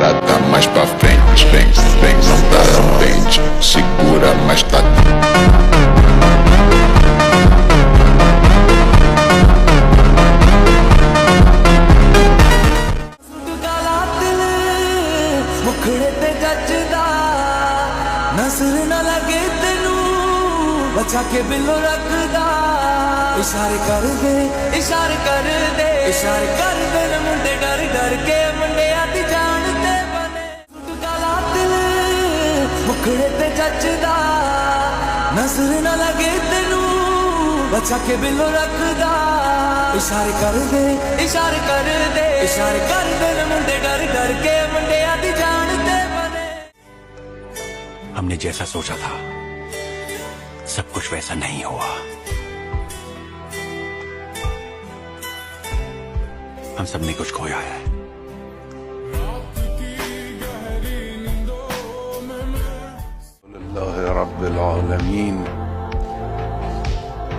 parada mais pra frente, vem, não dá ambiente, segura, mas tá. नजर न लगे तेनू बचा के बिलो रखदा इशारे कर दे इशारे कर दे इशारे कर दे मुंडे डर डर के मुंडे आती जानते बने गला दिल मुखड़े ते जचदा नजर न लगे तेनू बचा के बिलो रखदा इशारे कर दे इशारे कर दे इशारे कर दे मुंडे डर डर के मुंडे आती जानते बने। हमने जैसा सोचा था सब कुछ वैसा नहीं हुआ। हम सब ने कुछ खोया है। لله رب العالمين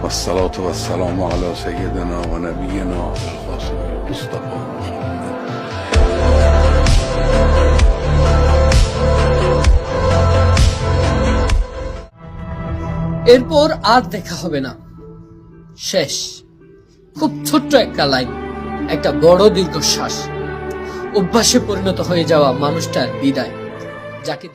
والصلاة والسلام على سيدنا ونبينا القاسم المصطفى محمد। এরপর আর দেখা হবে না, শেষ। খুব ছোট্ট একটা লাইন, একটা বড় দীর্ঘশ্বাস, অভ্যাসে পরিণত হয়ে যাওয়া মানুষটার বিদায়, যাকে